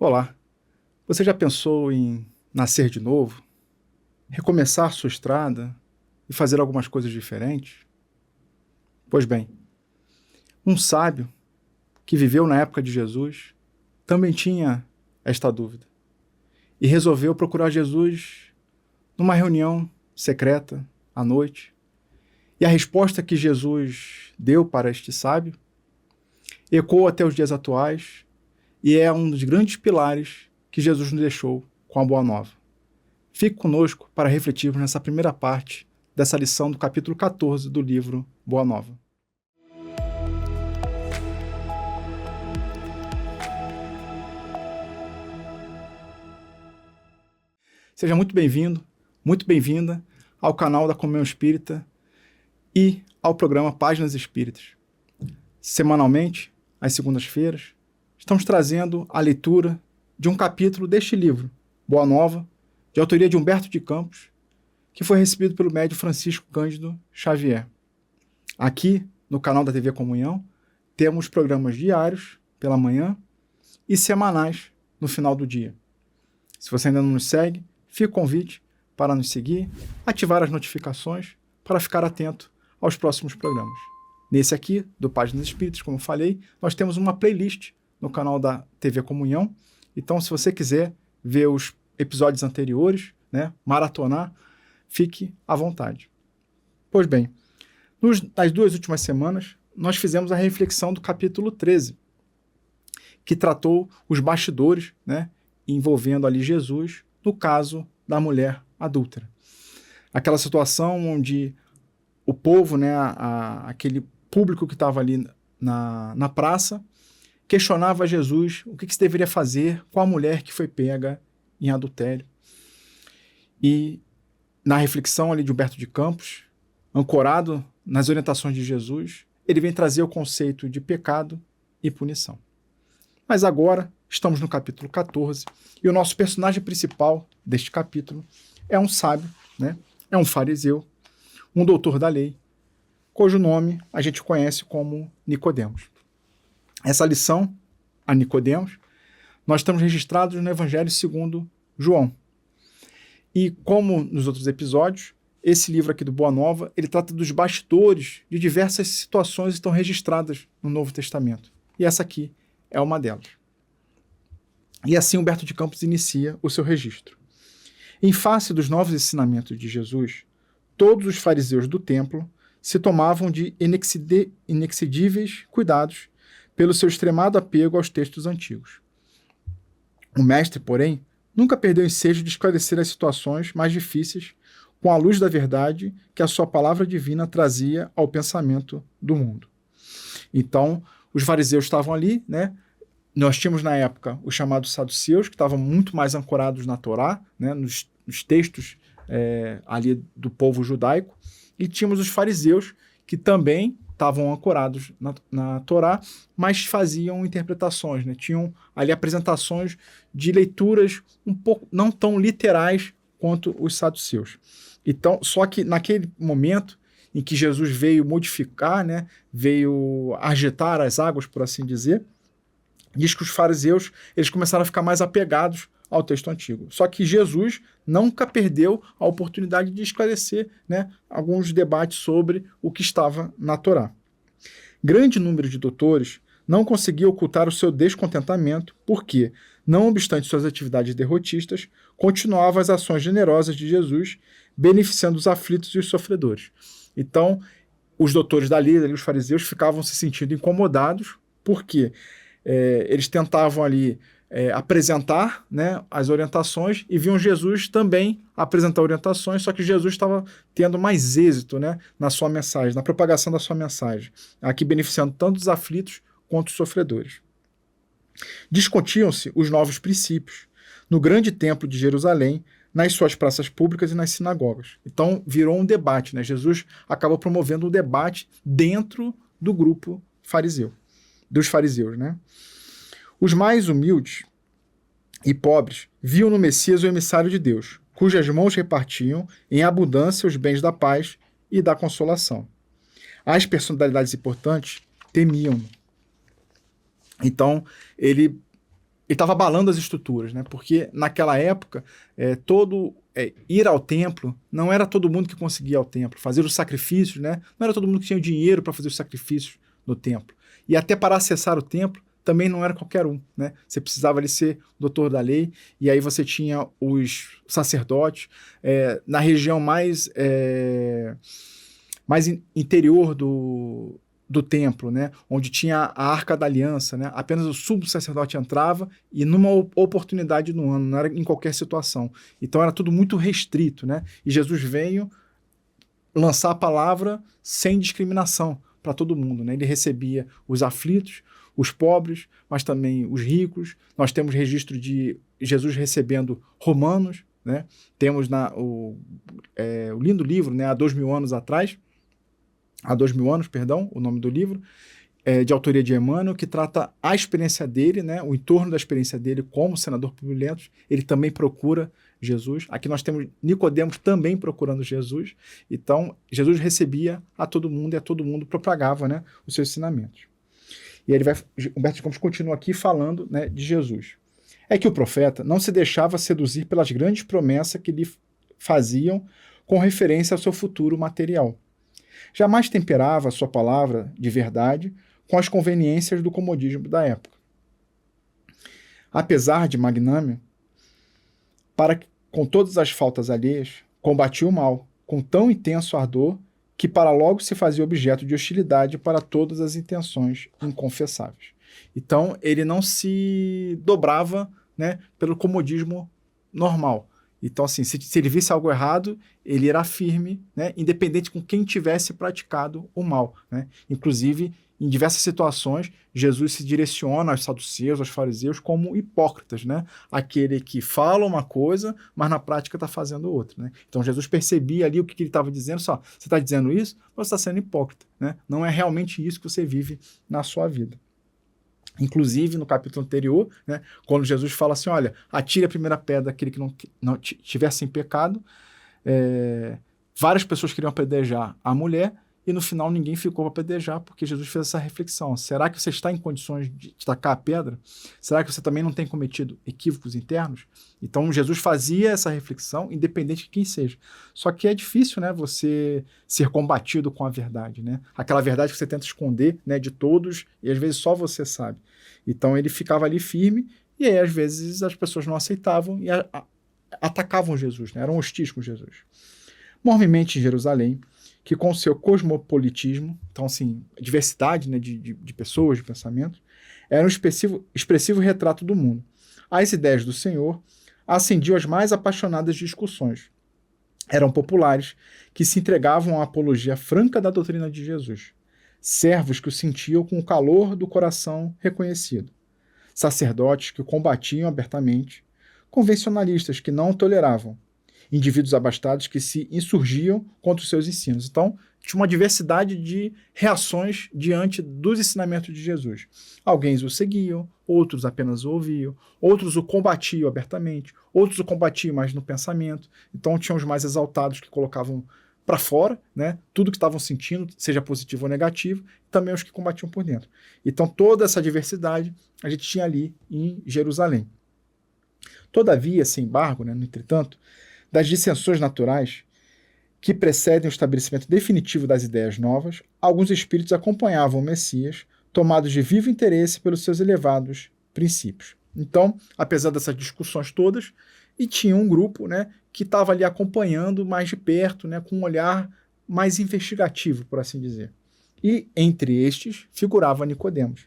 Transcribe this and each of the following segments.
Olá, você já pensou em nascer de novo, recomeçar sua estrada e fazer algumas coisas diferentes? Pois bem, um sábio que viveu na época de Jesus também tinha esta dúvida e resolveu procurar Jesus numa reunião secreta à noite. E a resposta que Jesus deu para este sábio ecoa até os dias atuais e é um dos grandes pilares que Jesus nos deixou com a Boa Nova. Fique conosco para refletirmos nessa primeira parte dessa lição do capítulo 14 do livro Boa Nova. Seja muito bem-vindo, muito bem-vinda ao canal da Comunhão Espírita e ao programa Páginas Espíritas. Semanalmente, às segundas-feiras, estamos trazendo a leitura de um capítulo deste livro, Boa Nova, de autoria de Humberto de Campos, que foi recebido pelo médium Francisco Cândido Xavier. Aqui, no canal da TV Comunhão, temos programas diários, pela manhã, e semanais, no final do dia. Se você ainda não nos segue, fica o convite para nos seguir, ativar as notificações, para ficar atento aos próximos programas. Nesse aqui, do Páginas Espíritas, como falei, nós temos uma playlist no canal da TV Comunhão. Então, se você quiser ver os episódios anteriores, maratonar, fique à vontade. Pois bem, nas 2 últimas semanas, nós fizemos a reflexão do capítulo 13, que tratou os bastidores, envolvendo ali Jesus, no caso da mulher adúltera. Aquela situação onde o povo, aquele público que estava ali na praça, questionava Jesus o que se deveria fazer com a mulher que foi pega em adultério. E na reflexão ali de Humberto de Campos, ancorado nas orientações de Jesus, ele vem trazer o conceito de pecado e punição. Mas agora estamos no capítulo 14 e o nosso personagem principal deste capítulo é um sábio, é um fariseu, um doutor da lei, cujo nome a gente conhece como Nicodemos. Essa lição, a Nicodemos, nós estamos registrados no Evangelho segundo João. E como nos outros episódios, esse livro aqui do Boa Nova, ele trata dos bastidores de diversas situações que estão registradas no Novo Testamento. E essa aqui é uma delas. E assim Humberto de Campos inicia o seu registro. Em face dos novos ensinamentos de Jesus, todos os fariseus do templo se tomavam de inexcedíveis cuidados pelo seu extremado apego aos textos antigos. O mestre, porém, nunca perdeu o ensejo de esclarecer as situações mais difíceis com a luz da verdade que a sua palavra divina trazia ao pensamento do mundo. Então, os fariseus estavam ali, Nós tínhamos na época os chamados saduceus, que estavam muito mais ancorados na Torá, nos textos ali do povo judaico, e tínhamos os fariseus, que também estavam ancorados na Torá, mas faziam interpretações, tinham ali apresentações de leituras um pouco não tão literais quanto os saduceus. Então, só que naquele momento em que Jesus veio modificar, veio agitar as águas, por assim dizer, diz que os fariseus eles começaram a ficar mais apegados ao texto antigo. Só que Jesus nunca perdeu a oportunidade de esclarecer alguns debates sobre o que estava na Torá. Grande número de doutores não conseguia ocultar o seu descontentamento porque, não obstante suas atividades derrotistas, continuavam as ações generosas de Jesus, beneficiando os aflitos e os sofredores. Então, os doutores da lei, os fariseus, ficavam se sentindo incomodados porque eles tentavam ali apresentar as orientações e viam Jesus também apresentar orientações, só que Jesus estava tendo mais êxito na sua mensagem, na propagação da sua mensagem, aqui beneficiando tanto os aflitos quanto os sofredores. Discutiam-se os novos princípios no grande templo de Jerusalém, nas suas praças públicas e nas sinagogas. Então virou um debate, Jesus acabou promovendo um debate dentro do grupo fariseu, dos fariseus, Os mais humildes e pobres viam no Messias o emissário de Deus, cujas mãos repartiam em abundância os bens da paz e da consolação. As personalidades importantes temiam-no. Então, ele estava abalando as estruturas, né? Porque naquela época, ir ao templo, não era todo mundo que conseguia ir ao templo, fazer os sacrifícios, né? Não era todo mundo que tinha dinheiro para fazer os sacrifícios no templo. E até para acessar o templo, também não era qualquer um, né? Você precisava ali ser doutor da lei, e aí você tinha os sacerdotes, na região mais interior do templo, né, onde tinha a Arca da Aliança, né, apenas o sumo sacerdote entrava e numa oportunidade no ano, não era em qualquer situação. Então era tudo muito restrito, né, e Jesus veio lançar a palavra sem discriminação para todo mundo, né. Ele recebia os aflitos, os pobres, mas também os ricos. Nós temos registro de Jesus recebendo romanos, né, temos o lindo livro, né, há 2.000 anos atrás, há 2.000 anos, perdão, o nome do livro, de autoria de Emmanuel, que trata a experiência dele, né, o entorno da experiência dele como senador Publio Lentulus. Ele também procura Jesus. Aqui nós temos Nicodemos também procurando Jesus. Então, Jesus recebia a todo mundo e a todo mundo propagava, né, os seus ensinamentos. E ele Humberto de Campos continua aqui falando, né, de Jesus. É que o profeta não se deixava seduzir pelas grandes promessas que lhe faziam com referência ao seu futuro material. Jamais temperava a sua palavra de verdade com as conveniências do comodismo da época. Apesar de magnânimo, com todas as faltas alheias, combatia o mal, com tão intenso ardor que para logo se fazia objeto de hostilidade para todas as intenções inconfessáveis. Então, ele não se dobrava, né, pelo comodismo normal. Então, assim, se ele visse algo errado, ele era firme, né, independente com quem tivesse praticado o mal, né? Inclusive, em diversas situações, Jesus se direciona aos saduceus, aos fariseus, como hipócritas, né? Aquele que fala uma coisa, mas na prática está fazendo outra, né? Então, Jesus percebia ali o que ele estava dizendo, você está dizendo isso, mas você está sendo hipócrita, né? Não é realmente isso que você vive na sua vida. Inclusive, no capítulo anterior, né, quando Jesus fala assim, olha, atire a primeira pedra daquele que não tiver sem pecado, várias pessoas queriam apedrejar a mulher e no final ninguém ficou para apedrejar porque Jesus fez essa reflexão. Será que você está em condições de tacar a pedra? Será que você também não tem cometido equívocos internos? Então, Jesus fazia essa reflexão, independente de quem seja. Só que é difícil, né, você ser combatido com a verdade, né? Aquela verdade que você tenta esconder, né, de todos e às vezes só você sabe. Então, ele ficava ali firme e aí, às vezes, as pessoas não aceitavam e atacavam Jesus, né? Eram hostis com Jesus. Mormente em Jerusalém, que com seu cosmopolitismo, então assim, diversidade, né, de pessoas, de pensamentos, era um expressivo retrato do mundo. As ideias do Senhor acendiam as mais apaixonadas discussões. Eram populares que se entregavam à apologia franca da doutrina de Jesus. Servos que o sentiam com o calor do coração reconhecido. Sacerdotes que o combatiam abertamente. Convencionalistas que não o toleravam. Indivíduos abastados que se insurgiam contra os seus ensinos. Então, tinha uma diversidade de reações diante dos ensinamentos de Jesus. Alguns o seguiam, outros apenas o ouviam, outros o combatiam abertamente, outros o combatiam mais no pensamento. Então, tinham os mais exaltados que colocavam para fora, né, tudo que estavam sentindo, seja positivo ou negativo, e também os que combatiam por dentro. Então, toda essa diversidade a gente tinha ali em Jerusalém. Todavia, sem embargo, né, no entretanto, das dissensões naturais que precedem o estabelecimento definitivo das ideias novas, alguns espíritos acompanhavam o Messias, tomados de vivo interesse pelos seus elevados princípios. Então, apesar dessas discussões todas, e tinha um grupo, né, que estava ali acompanhando mais de perto, né, com um olhar mais investigativo, por assim dizer. E entre estes figurava Nicodemos,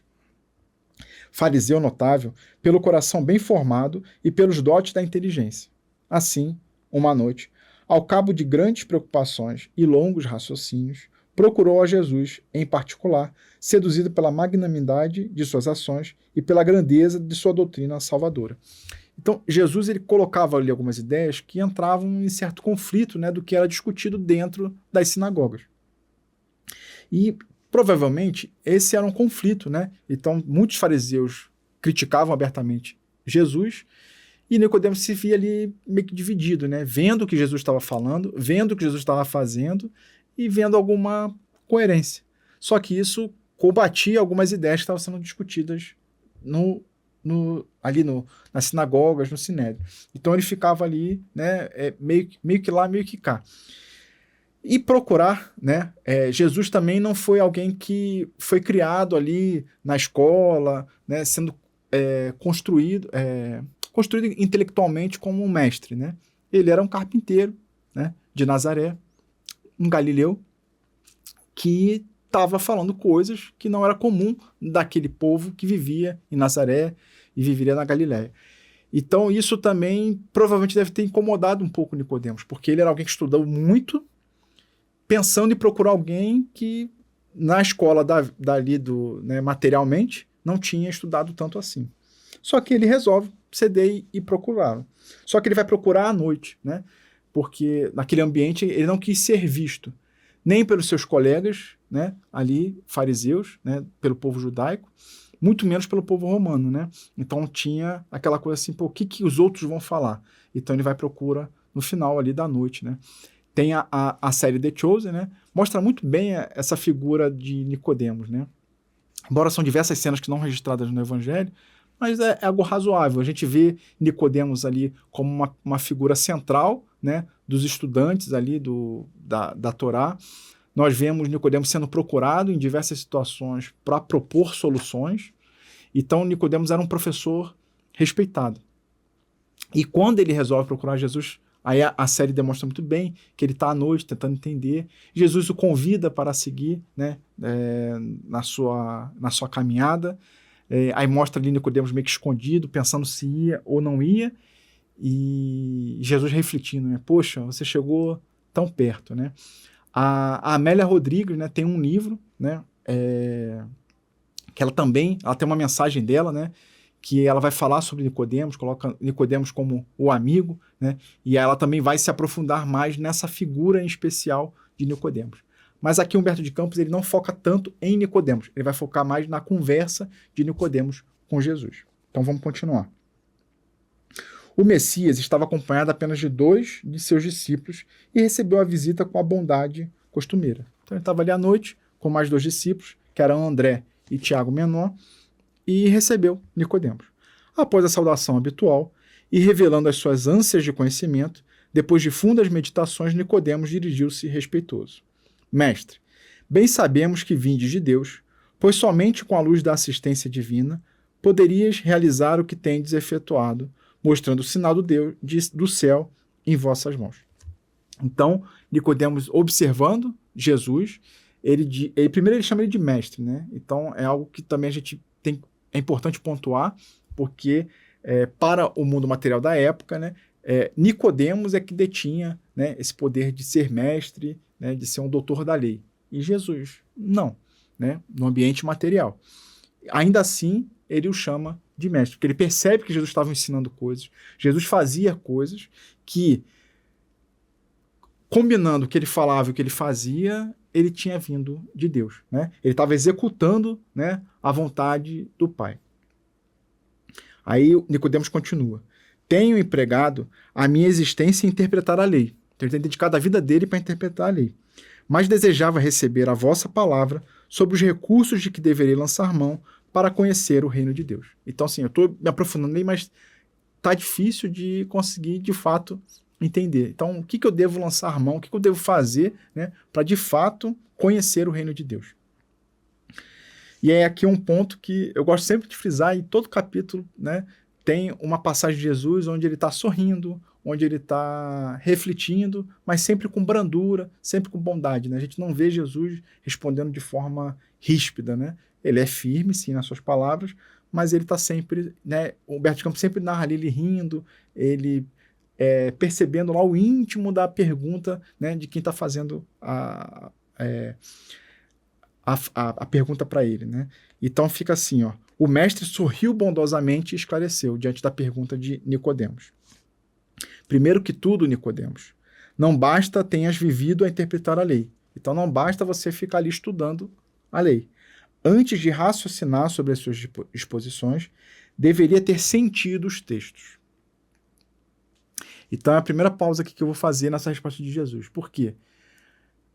fariseu notável pelo coração bem formado e pelos dotes da inteligência. Assim, uma noite, ao cabo de grandes preocupações e longos raciocínios, procurou a Jesus, em particular, seduzido pela magnanimidade de suas ações e pela grandeza de sua doutrina salvadora. Então, Jesus ele colocava ali algumas ideias que entravam em certo conflito, né, do que era discutido dentro das sinagogas. E, provavelmente, esse era um conflito, né? Então, muitos fariseus criticavam abertamente Jesus, e Nicodemos se via ali meio que dividido, né? Vendo o que Jesus estava falando, vendo o que Jesus estava fazendo e vendo alguma coerência. Só que isso combatia algumas ideias que estavam sendo discutidas no nas sinagogas, no Sinédrio. Então ele ficava ali, né, meio que lá, meio que cá. E procurar, né? Jesus também não foi alguém que foi criado ali na escola, né, sendo construído intelectualmente como um mestre, né? Ele era um carpinteiro, né, de Nazaré, um galileu, que estava falando coisas que não era comum daquele povo que vivia em Nazaré e viveria na Galiléia. Então isso também provavelmente deve ter incomodado um pouco Nicodemos, porque ele era alguém que estudou muito, pensando em procurar alguém que na escola né, materialmente não tinha estudado tanto assim. Só que ele resolve ceder e procurá-lo. Só que ele vai procurar à noite, né? Porque naquele ambiente ele não quis ser visto, nem pelos seus colegas, né, ali, fariseus, né, pelo povo judaico, muito menos pelo povo romano, né? Então tinha aquela coisa assim, pô, o que os outros vão falar? Então ele vai procurar no final ali da noite, né? Tem a série The Chosen, né? Mostra muito bem essa figura de Nicodemos, né? Embora são diversas cenas que não registradas no Evangelho, mas é algo razoável. A gente vê Nicodemos ali como uma figura central, né, dos estudantes ali da Torá. Nós vemos Nicodemos sendo procurado em diversas situações para propor soluções. Então, Nicodemos era um professor respeitado. E quando ele resolve procurar Jesus, aí a série demonstra muito bem que ele está à noite tentando entender. Jesus o convida para seguir, né, na sua caminhada. Aí mostra ali Nicodemos meio que escondido, pensando se ia ou não ia. E Jesus refletindo, né? Poxa, você chegou tão perto, né? A Amélia Rodrigues, né, tem um livro, né, que ela tem uma mensagem dela, né, que ela vai falar sobre Nicodemos, coloca Nicodemos como o amigo, né, e ela também vai se aprofundar mais nessa figura em especial de Nicodemos. Mas aqui Humberto de Campos ele não foca tanto em Nicodemos, ele vai focar mais na conversa de Nicodemos com Jesus. Então vamos continuar. O Messias estava acompanhado apenas de 2 de seus discípulos e recebeu a visita com a bondade costumeira. Então ele estava ali à noite com mais 2 discípulos, que eram André e Tiago Menor, e recebeu Nicodemos. Após a saudação habitual e revelando as suas ânsias de conhecimento, depois de fundas meditações, Nicodemos dirigiu-se respeitoso. Mestre, bem sabemos que vindes de Deus, pois somente com a luz da assistência divina poderias realizar o que tendes efetuado, mostrando o sinal do céu em vossas mãos. Então, Nicodemos, observando Jesus, primeiro ele chama ele de mestre, né? Então, é algo que também é importante pontuar, porque para o mundo material da época, né, Nicodemos é que detinha, né, esse poder de ser mestre, né, de ser um doutor da lei. E Jesus, não, né, no ambiente material. Ainda assim, ele o chama de mestre, porque ele percebe que Jesus estava ensinando coisas, Jesus fazia coisas que, combinando o que ele falava e o que ele fazia, ele tinha vindo de Deus, né? Ele estava executando, né, a vontade do Pai. Aí Nicodemos continua. Tenho empregado a minha existência em interpretar a lei. Então, ele tem dedicado a vida dele para interpretar a lei. Mas desejava receber a vossa palavra sobre os recursos de que deverei lançar mão para conhecer o reino de Deus. Então, assim, eu estou me aprofundando aí, mas está difícil de conseguir, de fato, entender. Então, o que eu devo lançar mão, o que eu devo fazer, né, para, de fato, conhecer o reino de Deus? E é aqui um ponto que eu gosto sempre de frisar, em todo capítulo, né, tem uma passagem de Jesus onde ele está sorrindo, onde ele está refletindo, mas sempre com brandura, sempre com bondade, né? A gente não vê Jesus respondendo de forma ríspida, né? Ele é firme, sim, nas suas palavras, mas ele está sempre, né? O Humberto de Campos sempre narra ali ele rindo, ele percebendo lá o íntimo da pergunta, né, de quem está fazendo a pergunta para ele, né? Então fica assim, ó. O mestre sorriu bondosamente e esclareceu diante da pergunta de Nicodemos. Primeiro que tudo, Nicodemos, não basta tenhas vivido a interpretar a lei. Então não basta você ficar ali estudando a lei. Antes de raciocinar sobre as suas disposições, deveria ter sentido os textos. Então é a primeira pausa aqui que eu vou fazer nessa resposta de Jesus. Por quê?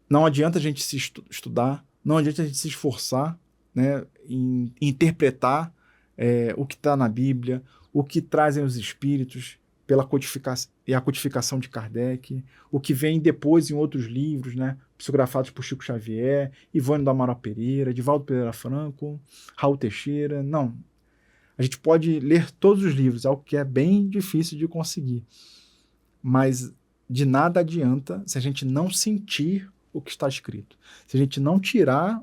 Não adianta a gente se estudar, não adianta a gente se esforçar, né, em interpretar o que está na Bíblia, o que trazem os espíritos pela codificação e a codificação de Kardec, o que vem depois em outros livros, né, psicografados por Chico Xavier, Ivone do Amaral Pereira, Divaldo Pereira Franco, Raul Teixeira. Não. A gente pode ler todos os livros, algo que é bem difícil de conseguir. Mas de nada adianta se a gente não sentir o que está escrito. Se a gente não tirar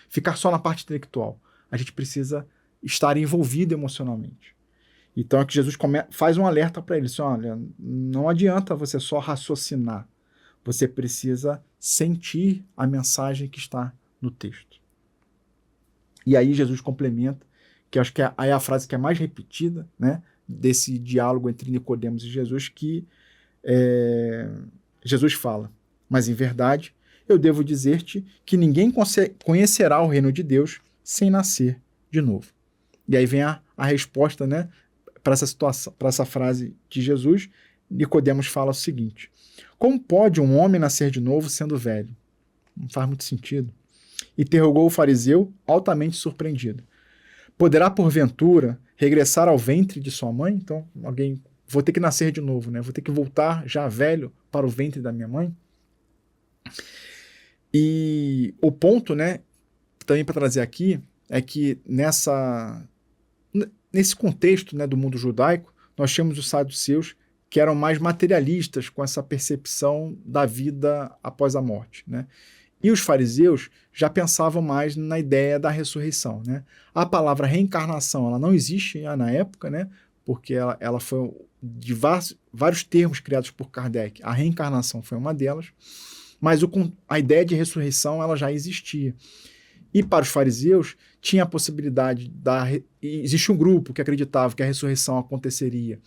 ficar só na parte intelectual. A gente precisa estar envolvido emocionalmente. Então é que Jesus faz um alerta para eles. Olha, não adianta você só raciocinar. Você precisa sentir a mensagem que está no texto. E aí Jesus complementa, que eu acho que é a frase que é mais repetida, né, desse diálogo entre Nicodemos e Jesus, que Jesus fala: mas em verdade eu devo dizer-te que ninguém conhecerá o reino de Deus sem nascer de novo. E aí vem a resposta, né, para essa situação, para essa frase de Jesus. Nicodemos fala o seguinte: como pode um homem nascer de novo sendo velho? Não faz muito sentido. Interrogou o fariseu, altamente surpreendido. Poderá, porventura, regressar ao ventre de sua mãe? Então, vou ter que nascer de novo, né? Vou ter que voltar já velho para o ventre da minha mãe? E o ponto, né, também para trazer aqui, é que nesse contexto, né, do mundo judaico, nós tínhamos os saduceus, que eram mais materialistas com essa percepção da vida após a morte, né? E os fariseus já pensavam mais na ideia da ressurreição, né? A palavra reencarnação, ela não existe na época, né? Porque ela foi de vários termos criados por Kardec. A reencarnação foi uma delas, mas a ideia de ressurreição ela já existia. E para os fariseus tinha a possibilidade existe um grupo que acreditava que a ressurreição aconteceria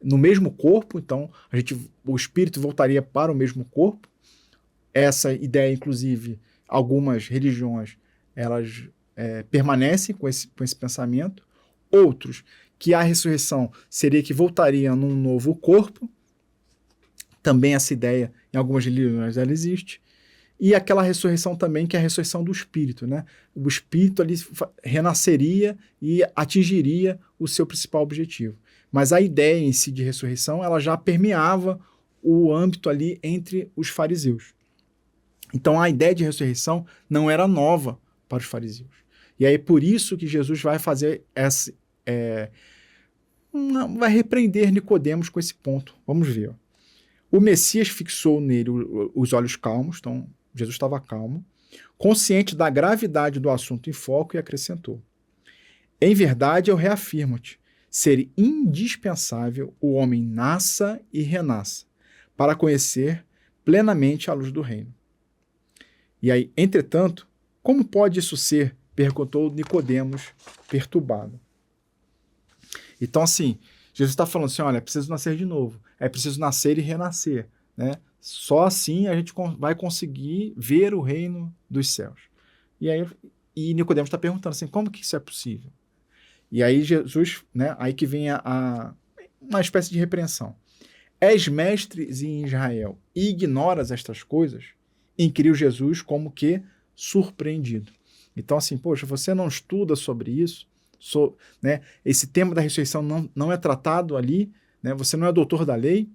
no mesmo corpo, então o espírito voltaria para o mesmo corpo. Essa ideia, inclusive, algumas religiões elas permanecem com esse pensamento. Outros, que a ressurreição seria que voltaria num novo corpo. Também essa ideia, em algumas religiões, ela existe. E aquela ressurreição também, que é a ressurreição do espírito, né? O espírito ali renasceria e atingiria o seu principal objetivo. Mas a ideia em si de ressurreição, ela já permeava o âmbito ali entre os fariseus. Então a ideia de ressurreição não era nova para os fariseus. E aí por isso que Jesus vai fazer vai repreender Nicodemos com esse ponto. Vamos ver. O Messias fixou nele os olhos calmos, então Jesus estava calmo, consciente da gravidade do assunto em foco, e acrescentou: em verdade eu reafirmo-te, ser indispensável o homem nasça e renasça, para conhecer plenamente a luz do reino. E aí, entretanto, como pode isso ser? Perguntou Nicodemos, perturbado. Então, assim, Jesus está falando assim, olha, é preciso nascer de novo, é preciso nascer e renascer, né? Só assim a gente vai conseguir ver o reino dos céus. E Nicodemos está perguntando assim, como que isso é possível? E aí Jesus, né, aí que vem uma espécie de repreensão. És mestre em Israel e ignoras estas coisas? Inquiriu Jesus como que surpreendido. Então assim, poxa, você não estuda sobre isso? Né, esse tema da ressurreição não é tratado ali, né, você não é doutor da lei,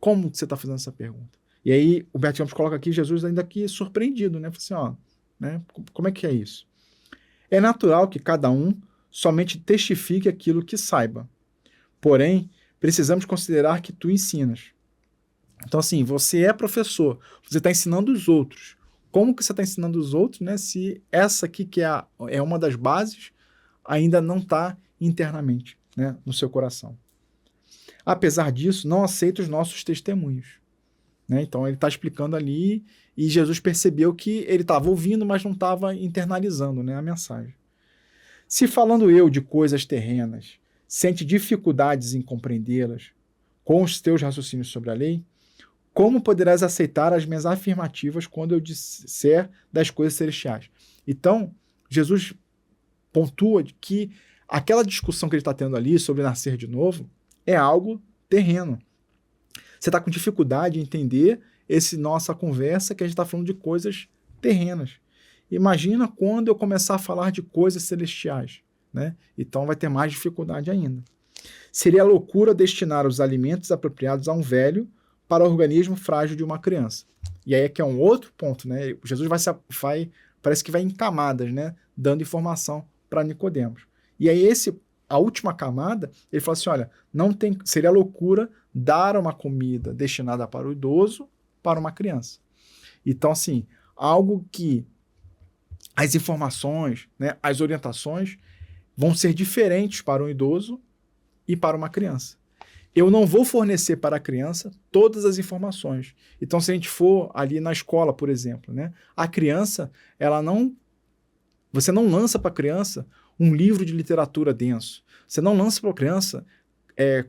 como você está fazendo essa pergunta? E aí o Humberto Campos coloca aqui Jesus ainda aqui surpreendido, né, assim, ó, né, como é que é isso? É natural que cada um somente testifique aquilo que saiba, porém precisamos considerar que tu ensinas. Então assim, você é professor, você está ensinando os outros. Como que você está ensinando os outros, né, se essa aqui que é uma das bases ainda não está internamente, né, no seu coração. Apesar disso, não aceita os nossos testemunhos. Né? Então ele está explicando ali e Jesus percebeu que ele estava ouvindo, mas não estava internalizando, né, a mensagem. Se falando eu de coisas terrenas, sente dificuldades em compreendê-las com os teus raciocínios sobre a lei, como poderás aceitar as minhas afirmativas quando eu disser das coisas celestiais? Então, Jesus pontua que aquela discussão que ele está tendo ali sobre nascer de novo é algo terreno. Você está com dificuldade em entender nossa conversa que a gente está falando de coisas terrenas. Imagina quando eu começar a falar de coisas celestiais. né? Então vai ter mais dificuldade ainda. Seria loucura destinar os alimentos apropriados a um velho para o organismo frágil de uma criança. E aí é que é um outro ponto, né? Jesus parece que vai em camadas, né? Dando informação para Nicodemos. E aí a última camada, ele fala assim, olha, seria loucura dar uma comida destinada para o idoso para uma criança. Então, assim, algo que as informações, né, as orientações vão ser diferentes para um idoso e para uma criança. Eu não vou fornecer para a criança todas as informações. Então, se a gente for ali na escola, por exemplo, né, a criança, você não lança para a criança um livro de literatura denso. Você não lança para a criança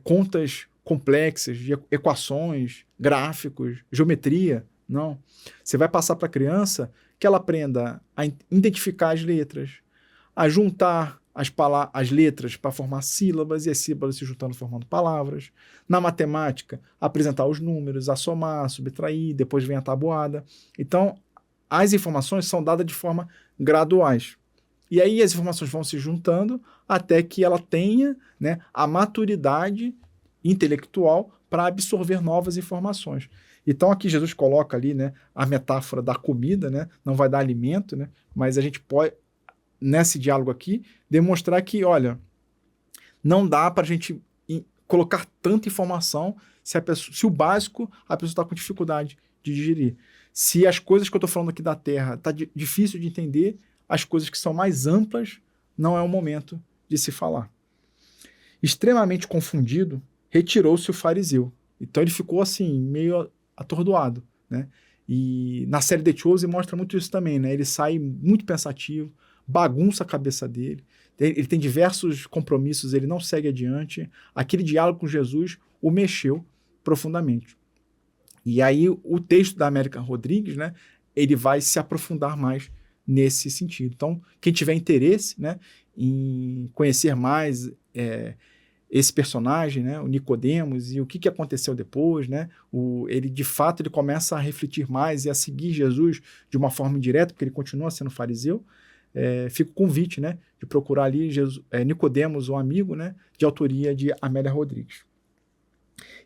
contas complexas, de equações, gráficos, geometria. Não. Você vai passar para a criança que ela aprenda a identificar as letras, a juntar as letras para formar sílabas e as sílabas se juntando formando palavras. Na matemática, apresentar os números, a somar, subtrair, depois vem a tabuada. Então, as informações são dadas de forma graduais. E aí as informações vão se juntando até que ela tenha, né, a maturidade intelectual para absorver novas informações. Então aqui Jesus coloca ali, né, a metáfora da comida, né, não vai dar alimento, né, mas a gente pode, nesse diálogo aqui, demonstrar que, olha, não dá para a gente colocar tanta informação se o básico a pessoa está com dificuldade de digerir. Se as coisas que eu estou falando aqui da Terra está difícil de entender, as coisas que são mais amplas não é o momento de se falar. Extremamente confundido, retirou-se o fariseu. Então ele ficou assim, meio atordoado, né? E na série The Chosen mostra muito isso também, né? Ele sai muito pensativo, bagunça a cabeça dele, ele tem diversos compromissos, ele não segue adiante. Aquele diálogo com Jesus o mexeu profundamente. E aí o texto da América Rodrigues, né, ele vai se aprofundar mais nesse sentido. Então, quem tiver interesse, né, em conhecer mais esse personagem, né, o Nicodemos, e o que aconteceu depois, né, ele de fato ele começa a refletir mais e a seguir Jesus de uma forma indireta, porque ele continua sendo fariseu. Fica o convite, né, de procurar ali Nicodemos, um amigo, né, de autoria de Amélia Rodrigues.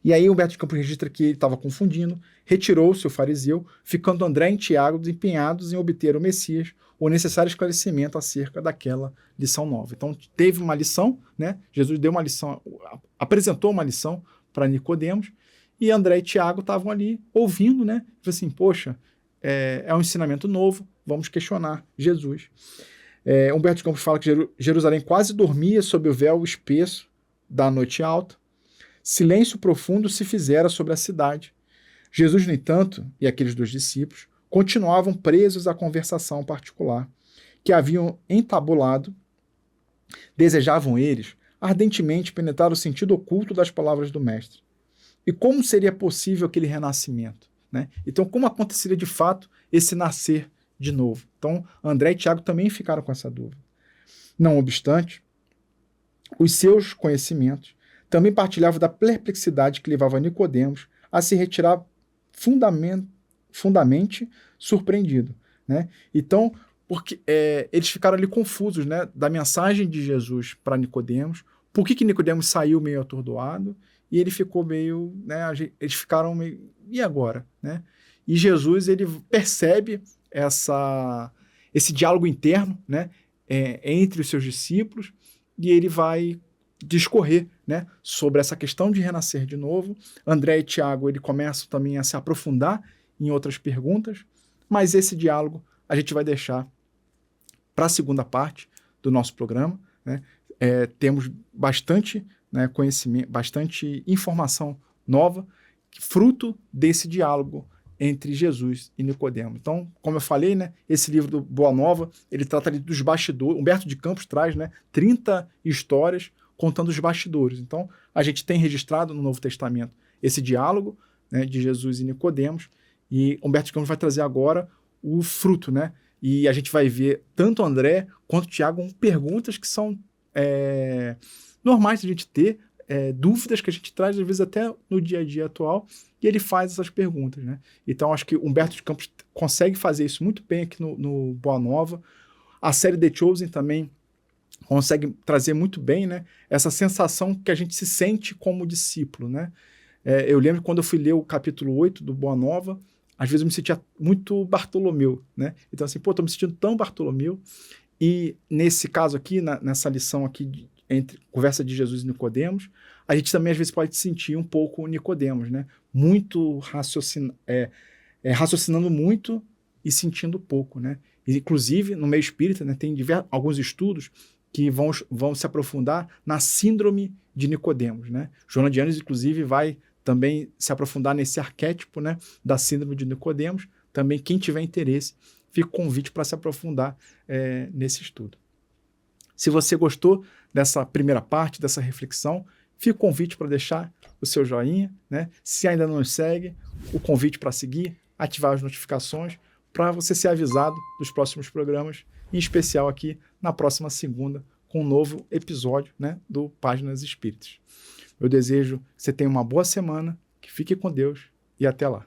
E aí Humberto de Campos registra que ele estava confundindo, retirou-se o fariseu, ficando André e Tiago empenhados em obter o Messias, o necessário esclarecimento acerca daquela lição nova. Então teve uma lição, né? Jesus deu uma lição, apresentou uma lição para Nicodemos, e André e Tiago estavam ali ouvindo, né? Falei assim, poxa, é um ensinamento novo, vamos questionar Jesus. Humberto de Campos fala que Jerusalém quase dormia sob o véu espesso da noite alta. Silêncio profundo se fizera sobre a cidade. Jesus, no entanto, e aqueles 2 discípulos, continuavam presos à conversação particular que haviam entabulado. Desejavam eles ardentemente penetrar o sentido oculto das palavras do Mestre. E como seria possível aquele renascimento, né? Então, como aconteceria de fato esse nascer de novo? Então, André e Tiago também ficaram com essa dúvida. Não obstante, os seus conhecimentos também partilhavam da perplexidade que levava Nicodemos a se retirar fundamente surpreendido, né? Então, porque eles ficaram ali confusos, né, da mensagem de Jesus para Nicodemos, por que Nicodemos saiu meio atordoado, e ele ficou meio, né, eles ficaram meio, e agora, né? E Jesus, ele percebe esse diálogo interno, né, entre os seus discípulos, e ele vai discorrer, né, sobre essa questão de renascer de novo. André e Tiago, ele começam também a se aprofundar em outras perguntas, mas esse diálogo a gente vai deixar para a segunda parte do nosso programa, né? Temos bastante, né, conhecimento, bastante informação nova, fruto desse diálogo entre Jesus e Nicodemo. Então, como eu falei, né, esse livro do Boa Nova, ele trata ali dos bastidores. Humberto de Campos traz, né, 30 histórias contando os bastidores. Então, a gente tem registrado no Novo Testamento esse diálogo, né, de Jesus e Nicodemos, e Humberto de Campos vai trazer agora o fruto, né? E a gente vai ver tanto André quanto Tiago com perguntas que são normais de a gente ter, dúvidas que a gente traz, às vezes, até no dia a dia atual, e ele faz essas perguntas, né? Então, acho que Humberto de Campos consegue fazer isso muito bem aqui no Boa Nova. A série The Chosen também consegue trazer muito bem, né, essa sensação que a gente se sente como discípulo, né? Eu lembro quando eu fui ler o capítulo 8 do Boa Nova, às vezes eu me sentia muito Bartolomeu, né? Então assim, tô me sentindo tão Bartolomeu. E nesse caso aqui, nessa lição aqui entre conversa de Jesus e Nicodemos, a gente também às vezes pode se sentir um pouco Nicodemos, né? Muito raciocinando muito e sentindo pouco, né? Inclusive, no meio espírita, né, tem alguns estudos que vão se aprofundar na síndrome de Nicodemos, né? Joana de Ângeles, inclusive, vai também se aprofundar nesse arquétipo, né, da síndrome de Nicodemos. Também, quem tiver interesse, fica o convite para se aprofundar nesse estudo. Se você gostou dessa primeira parte, dessa reflexão, fica o convite para deixar o seu joinha, né? Se ainda não nos segue, o convite para seguir, ativar as notificações, para você ser avisado dos próximos programas, em especial aqui na próxima segunda, com um novo episódio, né, do Páginas Espíritas. Eu desejo que você tenha uma boa semana, que fique com Deus e até lá.